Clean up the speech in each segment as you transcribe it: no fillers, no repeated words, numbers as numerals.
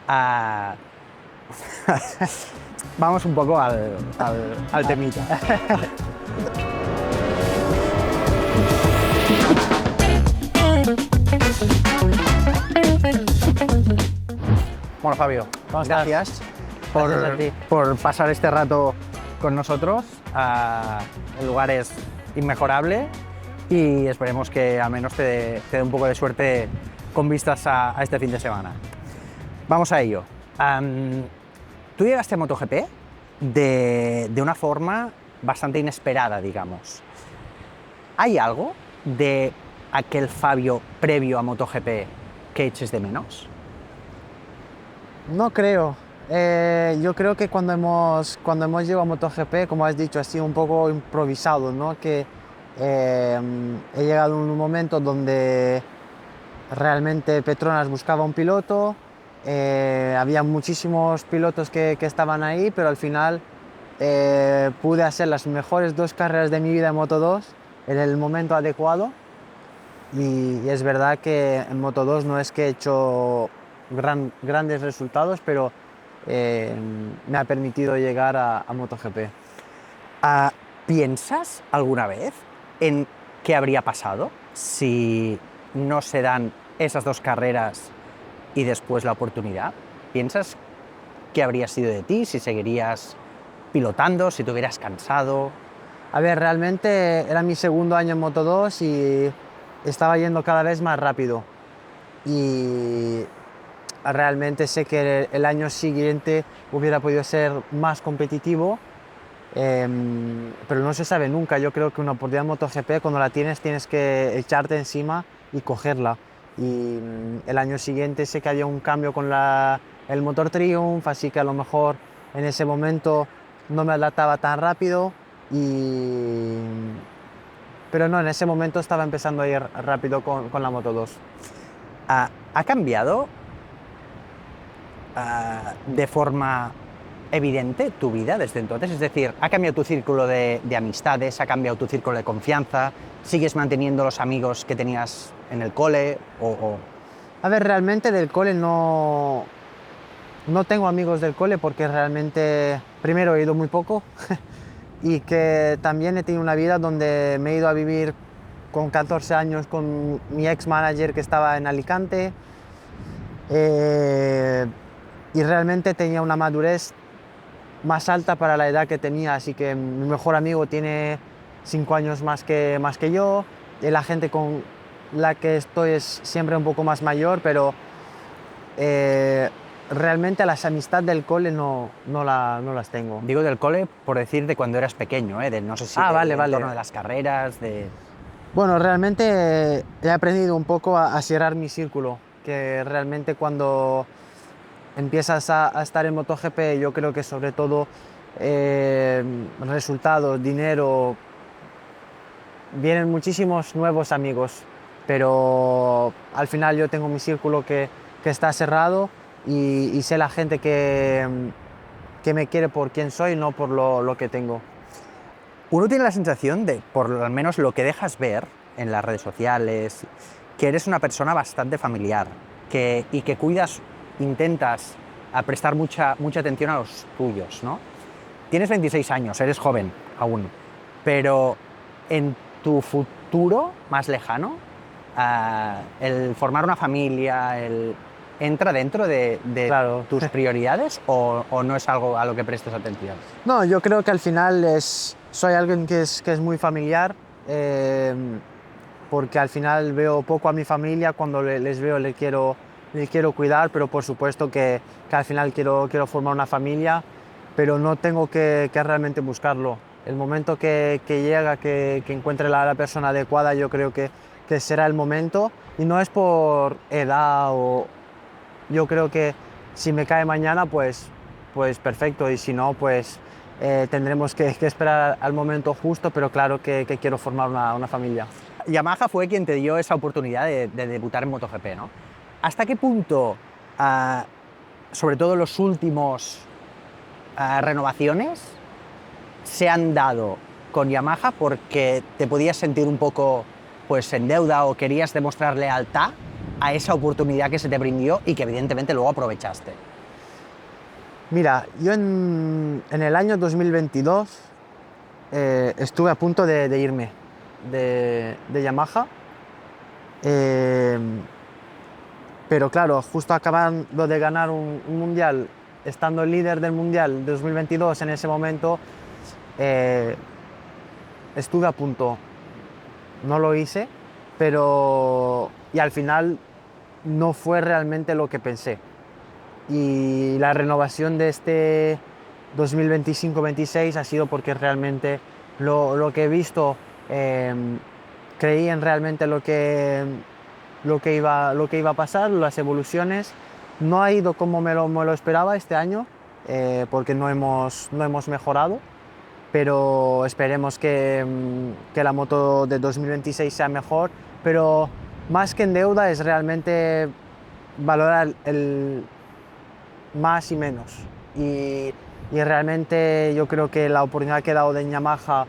Ah, vamos un poco al temita. Bueno, Fabio, ¿Cómo estás? gracias Gracias a ti. por pasar este rato con nosotros. El lugar es inmejorable y esperemos que al menos te dé un poco de suerte con vistas a este fin de semana. Vamos a ello. Tú llegaste a MotoGP de una forma bastante inesperada, digamos. ¿Hay algo de aquel Fabio previo a MotoGP que eches de menos? No creo. Yo creo que cuando hemos llegado a MotoGP, como has dicho, ha sido un poco improvisado, ¿no? Que he llegado en un momento donde realmente Petronas buscaba un piloto, había muchísimos pilotos que estaban ahí, pero al final pude hacer las mejores 2 carreras de mi vida en Moto2 en el momento adecuado. Y es verdad que en Moto2 no es que he hecho grandes resultados, pero me ha permitido llegar a MotoGP. ¿Piensas alguna vez en qué habría pasado si no se dan esas 2 carreras y después la oportunidad? ¿Piensas qué habría sido de ti, si seguirías pilotando, si te hubieras cansado? A ver, realmente era mi segundo año en Moto2 y estaba yendo cada vez más rápido. Y realmente sé que el año siguiente hubiera podido ser más competitivo, pero no se sabe nunca. Yo creo que una oportunidad en MotoGP, cuando la tienes, tienes que echarte encima y cogerla. Y el año siguiente sé que había un cambio con el motor Triumph, así que a lo mejor en ese momento no me adaptaba tan rápido. Pero no, en ese momento estaba empezando a ir rápido con la Moto2. ¿Ha cambiado de forma evidente tu vida desde entonces? Es decir, ¿ha cambiado tu círculo de amistades? ¿Ha cambiado tu círculo de confianza? ¿Sigues manteniendo los amigos que tenías en el cole? A ver, realmente del cole no tengo amigos del cole porque realmente, primero, he ido muy poco y que también he tenido una vida donde me he ido a vivir con 14 años con mi ex manager que estaba en Alicante, y realmente tenía una madurez más alta para la edad que tenía, así que mi mejor amigo tiene 5 años más que yo, y la gente con la que estoy es siempre un poco más mayor, pero realmente las amistades del cole no las tengo. Digo del cole por decir de cuando eras pequeño, no sé si Vale. en torno de las carreras, de... Bueno, realmente he aprendido un poco a cerrar mi círculo, que realmente cuando empiezas a estar en MotoGP, yo creo que sobre todo resultados, dinero, vienen muchísimos nuevos amigos, pero al final yo tengo mi círculo que está cerrado y sé la gente que me quiere por quien soy, no por lo que tengo. Uno tiene la sensación de, por lo menos lo que dejas ver en las redes sociales, que eres una persona bastante familiar y que cuidas, intentas prestar mucha atención a los tuyos, ¿no? Tienes 26 años, eres joven aún, pero en tu futuro más lejano, el formar una familia, ¿entra dentro de Claro. tus prioridades o no es algo a lo que prestes atención? No, yo creo que al final soy alguien que es muy familiar, porque al final veo poco a mi familia, cuando les veo les quiero cuidar, pero por supuesto que al final quiero formar una familia, pero no tengo que realmente buscarlo. El momento que llega, que encuentre la persona adecuada, yo creo que será el momento, y no es por edad, yo creo que si me cae mañana, pues perfecto, y si no, pues tendremos que esperar al momento justo, pero claro que quiero formar una familia. Yamaha fue quien te dio esa oportunidad de debutar en MotoGP, ¿no? ¿Hasta qué punto, sobre todo los últimos renovaciones, se han dado con Yamaha porque te podías sentir un poco pues, en deuda o querías demostrar lealtad a esa oportunidad que se te brindó y que evidentemente luego aprovechaste? Mira, yo en el año 2022 estuve a punto de irme de Yamaha, eh, pero claro, justo acabando de ganar un mundial, estando líder del mundial 2022 en ese momento, eh, estuve a punto, no lo hice, pero y al final no fue realmente lo que pensé. Y la renovación de este 2025-26 ha sido porque realmente lo que he visto, eh, creí en realmente lo que iba a pasar, las evoluciones. No ha ido como me lo esperaba este año, porque no hemos mejorado, pero esperemos que la moto de 2026 sea mejor. Pero más que en deuda es realmente valorar el más y menos. Y realmente yo creo que la oportunidad que he dado de Yamaha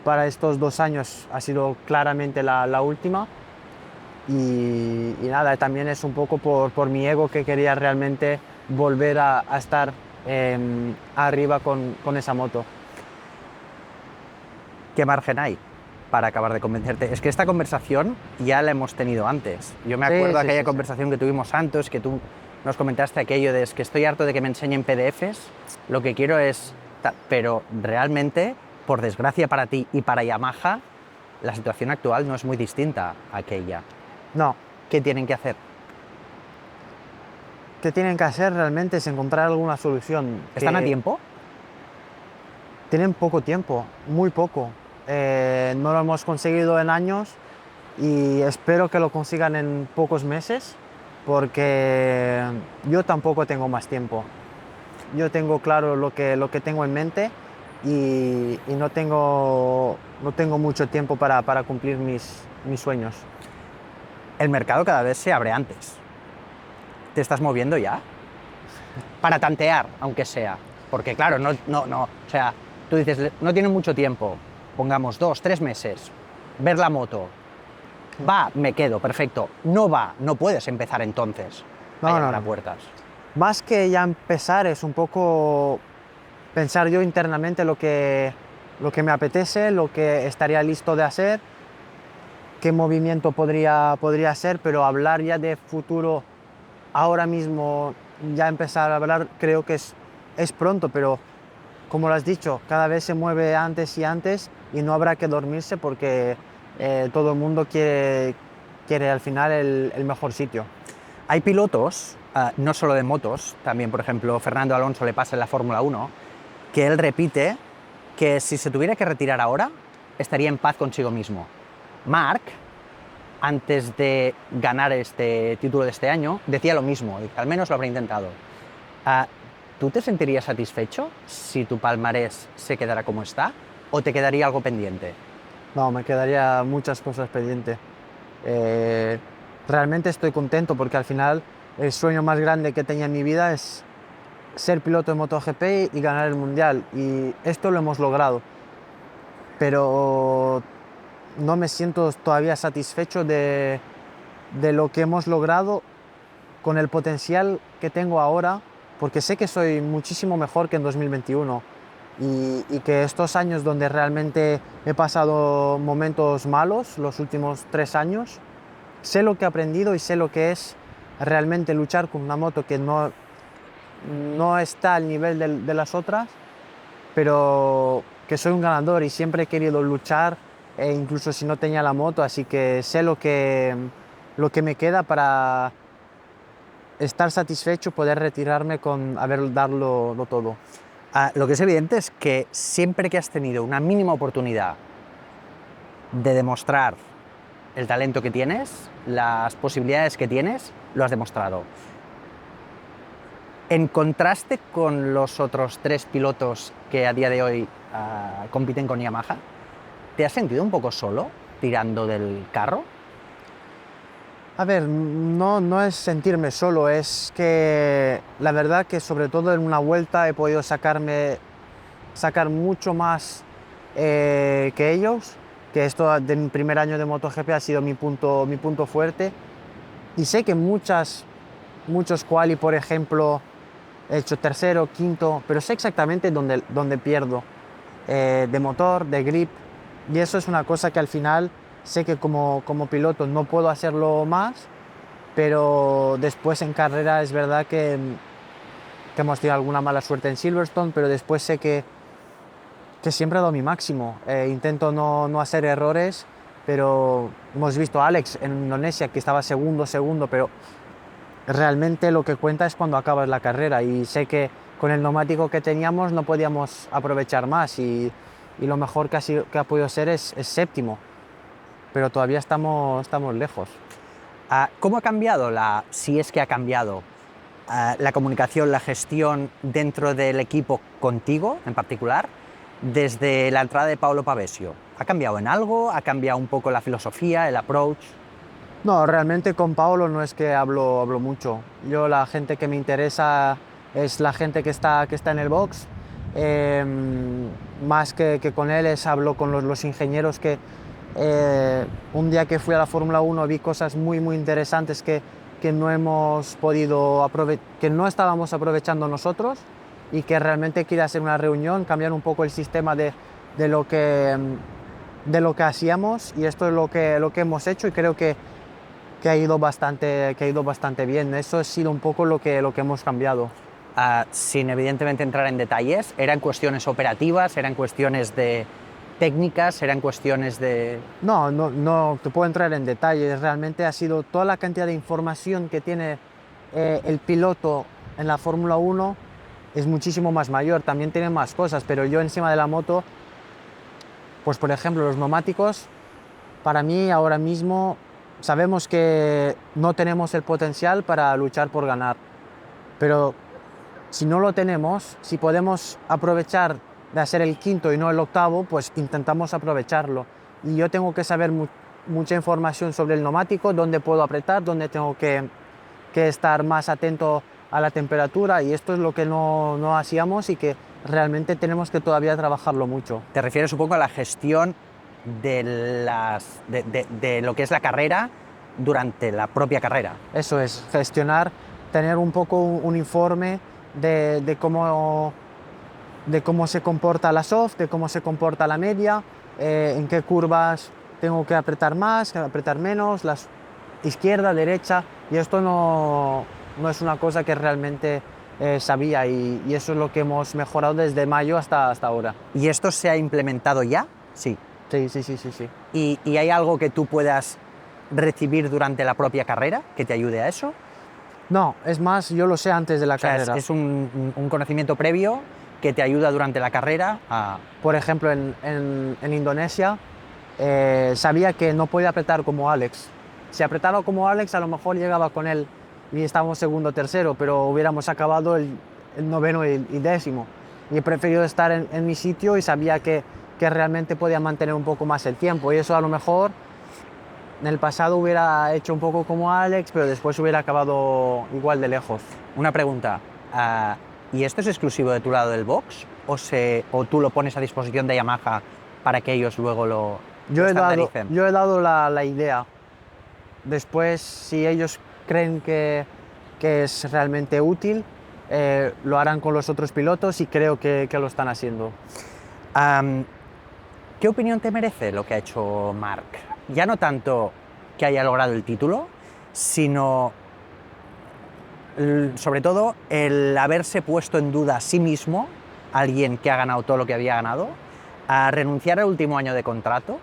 para estos 2 años ha sido claramente la última. Y nada, también es un poco por mi ego, que quería realmente volver a estar arriba con esa moto. ¿Qué margen hay para acabar de convencerte? Es que esta conversación ya la hemos tenido antes. Yo me acuerdo de aquella conversación que tuvimos antes, que tú nos comentaste aquello de que estoy harto de que me enseñen PDFs, lo que quiero es... Pero realmente, por desgracia para ti y para Yamaha, la situación actual no es muy distinta a aquella. No. ¿Qué tienen que hacer? ¿Qué tienen que hacer realmente? Es encontrar alguna solución. ¿Están a tiempo? Tienen poco tiempo, muy poco. No lo hemos conseguido en años y espero que lo consigan en pocos meses, porque yo tampoco tengo más tiempo. Yo tengo claro lo que tengo en mente y no tengo mucho tiempo para cumplir mis sueños. El mercado cada vez se abre antes. ¿Te estás moviendo ya? Para tantear, aunque sea. Porque claro, o sea, tú dices, no tienen mucho tiempo, pongamos 2, 3 meses, ver la moto. Va, me quedo, perfecto. No va, no puedes empezar entonces a llamar a puertas. Más que ya empezar, es un poco pensar yo internamente lo que me apetece, lo que estaría listo de hacer, qué movimiento podría hacer, pero hablar ya de futuro ahora mismo, ya empezar a hablar, creo que es pronto, pero como lo has dicho, cada vez se mueve antes y antes y no habrá que dormirse, porque todo el mundo quiere al final el mejor sitio. Hay pilotos, no solo de motos, también por ejemplo Fernando Alonso le pasa en la Fórmula 1, que él repite que si se tuviera que retirar ahora, estaría en paz consigo mismo. Marc, antes de ganar este título de este año, decía lo mismo, al menos lo habrá intentado. ¿Tú te sentirías satisfecho si tu palmarés se quedara como está, o te quedaría algo pendiente? No, me quedaría muchas cosas pendientes. Realmente estoy contento, porque al final el sueño más grande que tenía en mi vida es ser piloto de MotoGP y ganar el Mundial, y esto lo hemos logrado. Pero no me siento todavía satisfecho de lo que hemos logrado con el potencial que tengo ahora, porque sé que soy muchísimo mejor que en 2021 y que estos años donde realmente he pasado momentos malos, los últimos 3 años, sé lo que he aprendido y sé lo que es realmente luchar con una moto que no está al nivel de las otras, pero que soy un ganador y siempre he querido luchar, incluso si no tenía la moto, así que sé lo que me queda para estar satisfecho, poder retirarme con haber dado todo. Lo que es evidente es que siempre que has tenido una mínima oportunidad de demostrar el talento que tienes, las posibilidades que tienes, lo has demostrado. En contraste con los otros 3 pilotos que a día de hoy compiten con Yamaha, ¿te has sentido un poco solo tirando del carro? A ver, no es sentirme solo, es que la verdad que sobre todo en una vuelta he podido sacar mucho más que ellos, que esto de mi primer año de MotoGP ha sido mi punto fuerte, y sé que muchos quali, por ejemplo, he hecho tercero, quinto, pero sé exactamente dónde pierdo, de motor, de grip, y eso es una cosa que al final sé que como piloto no puedo hacerlo más, pero después en carrera es verdad que hemos tenido alguna mala suerte en Silverstone, pero después sé que siempre he dado mi máximo. Intento no hacer errores, pero hemos visto a Alex en Indonesia que estaba segundo, pero realmente lo que cuenta es cuando acabas la carrera, y sé que con el neumático que teníamos no podíamos aprovechar más, y lo mejor que ha podido ser es séptimo, pero todavía estamos lejos. ¿Cómo ha cambiado, si es que ha cambiado, la comunicación, la gestión dentro del equipo contigo en particular, desde la entrada de Paolo Pavesio? ¿Ha cambiado en algo? ¿Ha cambiado un poco la filosofía, el approach? No, realmente con Paolo no es que hablo mucho. Yo, la gente que me interesa es la gente que está en el box. Más que con él hablo con los ingenieros que un día que fui a la Fórmula 1 vi cosas muy interesantes que no hemos podido que no estábamos aprovechando nosotros, y que realmente quiere hacer una reunión, cambiar un poco el sistema de lo que hacíamos, y esto es lo que hemos hecho, y creo que ha ido bastante bien. Eso ha sido un poco lo que hemos cambiado. Sin evidentemente entrar en detalles, ¿eran cuestiones operativas, eran cuestiones de técnicas, eran cuestiones de...? No te puedo entrar en detalles. Realmente ha sido toda la cantidad de información que tiene el piloto en la Fórmula 1 es muchísimo más mayor, también tiene más cosas, pero yo encima de la moto, pues por ejemplo los neumáticos, para mí ahora mismo sabemos que no tenemos el potencial para luchar por ganar, pero si no lo tenemos, si podemos aprovechar de hacer el quinto y no el octavo, pues intentamos aprovecharlo. Y yo tengo que saber mucha información sobre el neumático, dónde puedo apretar, dónde tengo que estar más atento a la temperatura, y esto es lo que no hacíamos y que realmente tenemos que todavía trabajarlo mucho. Te refieres un poco a la gestión de lo que es la carrera durante la propia carrera. Eso es, gestionar, tener un poco un informe de cómo se comporta la soft, de cómo se comporta la media, en qué curvas tengo que apretar más, apretar menos, la izquierda, derecha, y esto no es una cosa que realmente sabía, y eso es lo que hemos mejorado desde mayo hasta ahora. ¿Y esto se ha implementado ya? Sí. Sí. ¿Y hay algo que tú puedas recibir durante la propia carrera que te ayude a eso? No, es más, yo lo sé antes de la carrera. Es un conocimiento previo que te ayuda durante la carrera a... Por ejemplo, en Indonesia sabía que no podía apretar como Alex. Si apretaba como Alex, a lo mejor llegaba con él y estábamos segundo, tercero, pero hubiéramos acabado el noveno y décimo. Y he preferido estar en mi sitio, y sabía que realmente podía mantener un poco más el tiempo, y eso a lo mejor en el pasado hubiera hecho un poco como Alex, pero después hubiera acabado igual de lejos. Una pregunta, ¿y esto es exclusivo de tu lado del box o tú lo pones a disposición de Yamaha para que ellos luego lo estandaricen? Yo he dado la idea. Después, si ellos creen que es realmente útil, lo harán con los otros pilotos, y creo que lo están haciendo. ¿Qué opinión te merece lo que ha hecho Marc? Ya no tanto que haya logrado el título, sino sobre todo el haberse puesto en duda a sí mismo, alguien que ha ganado todo lo que había ganado, a renunciar al último año de contrato,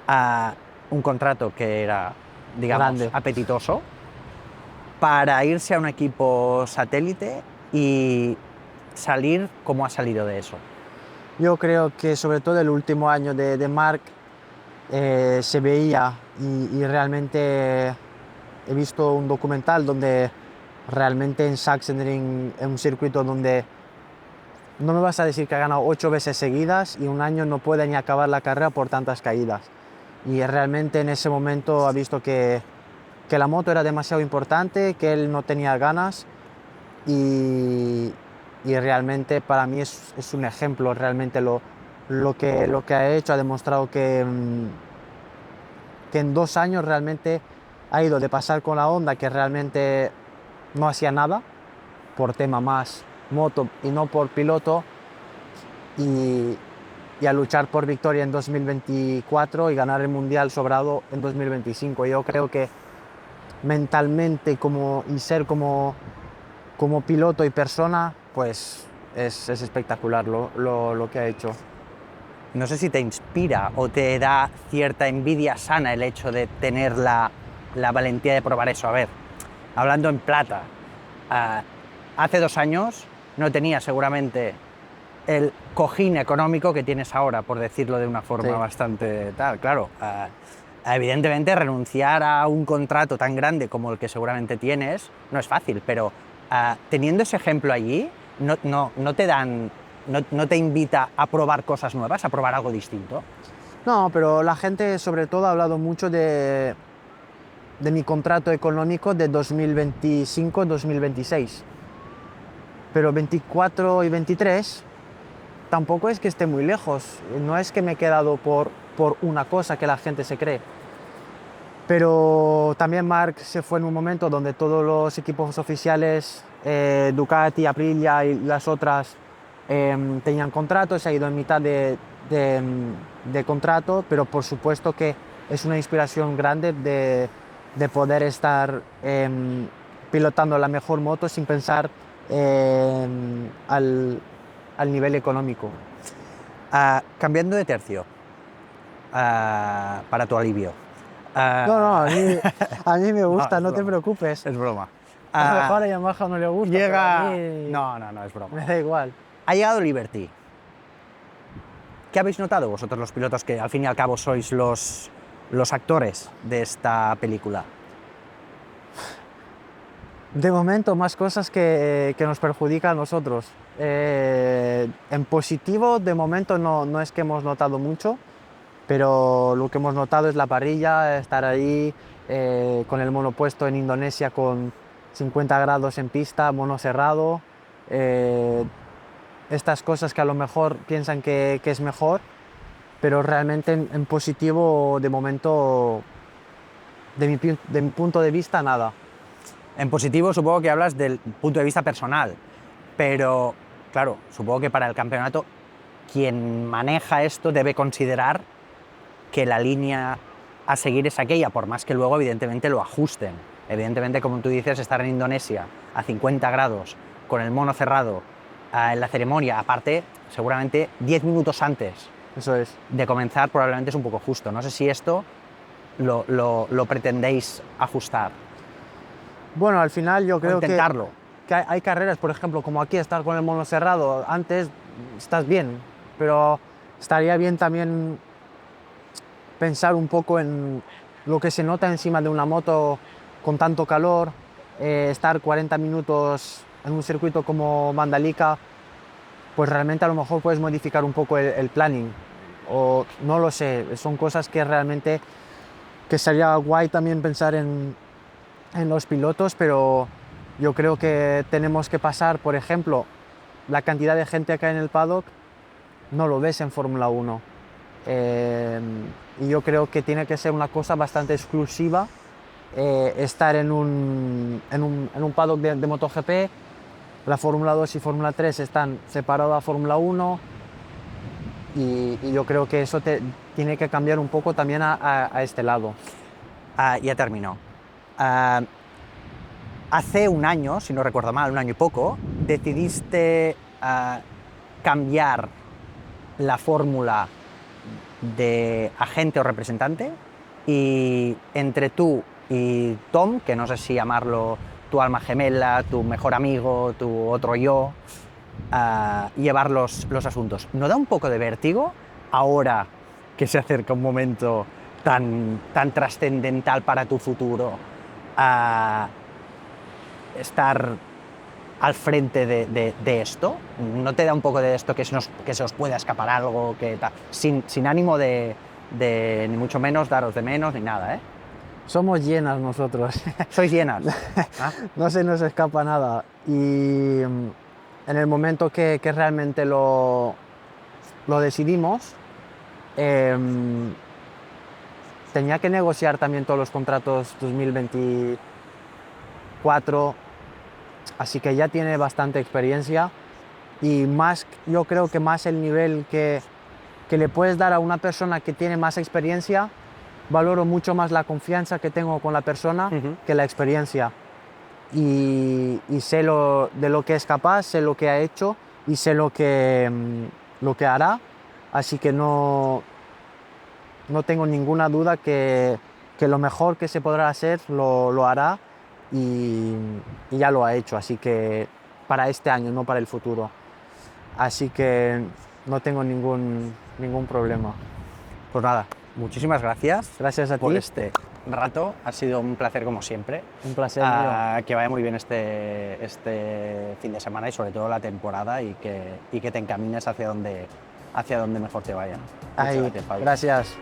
a un contrato que era, digamos, grande, apetitoso, para irse a un equipo satélite y salir como ha salido de eso. Yo creo que sobre todo el último año de Marc se veía, y realmente he visto un documental donde realmente en Sachsenring, en un circuito donde no me vas a decir que ha ganado 8 veces seguidas, y un año no puede ni acabar la carrera por tantas caídas. Y realmente en ese momento ha visto que la moto era demasiado importante, que él no tenía ganas, y realmente para mí es un ejemplo. Realmente lo que ha hecho, ha demostrado que en 2 años realmente ha ido de pasar con la Honda, que realmente no hacía nada, por tema más moto y no por piloto, y a luchar por victoria en 2024 y ganar el Mundial sobrado en 2025. Yo creo que mentalmente y ser como piloto y persona, pues es espectacular lo que ha hecho. No sé si te inspira o te da cierta envidia sana el hecho de tener la valentía de probar eso. A ver, hablando en plata, hace 2 años no tenías seguramente el cojín económico que tienes ahora, por decirlo de una forma bastante tal. Claro, evidentemente renunciar a un contrato tan grande como el que seguramente tienes no es fácil, pero teniendo ese ejemplo allí, no te invita a probar cosas nuevas, a probar algo distinto. No, pero la gente sobre todo ha hablado mucho de mi contrato económico de 2025-2026. Pero 24 y 23 tampoco es que esté muy lejos. No es que me he quedado por una cosa que la gente se cree. Pero también Marc se fue en un momento donde todos los equipos oficiales, Ducati, Aprilia y las otras, tenían contratos, se ha ido en mitad de contrato, pero por supuesto que es una inspiración grande de poder estar pilotando la mejor moto sin pensar al nivel económico. Cambiando de tercio, para tu alivio. No, a mí me gusta, no te preocupes. Es broma. A lo mejor a Yamaha no le gusta, llega... pero a mí No, es broma. me da igual. Ha llegado Liberty. ¿Qué habéis notado vosotros los pilotos que al fin y al cabo sois los actores de esta película? De momento, más cosas que nos perjudican a nosotros. En positivo, de momento no es que hemos notado mucho, pero lo que hemos notado es la parrilla, estar ahí con el monopuesto en Indonesia con 50 grados en pista, mono cerrado. Estas cosas que a lo mejor piensan que es mejor, pero realmente en positivo, de momento, de mi punto de vista, nada. En positivo supongo que hablas del punto de vista personal, pero claro, supongo que para el campeonato quien maneja esto debe considerar que la línea a seguir es aquella, por más que luego evidentemente lo ajusten. Evidentemente, como tú dices, estar en Indonesia a 50 grados con el mono cerrado en la ceremonia, aparte seguramente 10 minutos antes Eso es. de comenzar, probablemente es un poco justo. No sé si esto lo pretendéis ajustar. Bueno, al final yo creo intentarlo. que hay carreras, por ejemplo, como aquí, estar con el mono cerrado, antes estás bien, pero estaría bien también pensar un poco en lo que se nota encima de una moto con tanto calor, estar 40 minutos en un circuito como Mandalika, pues realmente a lo mejor puedes modificar un poco el planning, o no lo sé, son cosas que realmente que sería guay también pensar en los pilotos, pero yo creo que tenemos que pasar, por ejemplo, la cantidad de gente que hay en el paddock, no lo ves en Fórmula 1. Y yo creo que tiene que ser una cosa bastante exclusiva, estar en un paddock de MotoGP. La Fórmula 2 y Fórmula 3 están separadas a Fórmula 1, y yo creo que eso tiene que cambiar un poco también a este lado. Ya terminó. Hace un año, si no recuerdo mal, un año y poco, decidiste cambiar la fórmula de agente o representante, y entre tú y Tom, que no sé si llamarlo tu alma gemela, tu mejor amigo, tu otro yo, llevar los asuntos. ¿No da un poco de vértigo ahora que se acerca un momento tan trascendental para tu futuro, estar al frente de esto? ¿No te da un poco de esto que se os pueda escapar algo? Sin ánimo de ni mucho menos daros de menos ni nada, ¿eh? Somos llenas nosotros. Sois llenas. No se nos escapa nada. Y en el momento que realmente lo decidimos, tenía que negociar también todos los contratos 2024 así que ya tiene bastante experiencia y más, yo creo que más el nivel que le puedes dar a una persona que tiene más experiencia, valoro mucho más la confianza que tengo con la persona que la experiencia. Y sé de lo que es capaz, sé lo que ha hecho y sé lo que hará, así que no tengo ninguna duda que lo mejor que se podrá hacer lo hará y ya lo ha hecho, así que para este año, no para el futuro. Así que no tengo ningún problema. Pues nada, muchísimas gracias. Gracias a por ti. este rato. Ha sido un placer como siempre. Un placer mío. Que vaya muy bien este fin de semana y sobre todo la temporada y que te encamines hacia donde mejor te vaya. Muchas Ay, gracias, Pablo. gracias.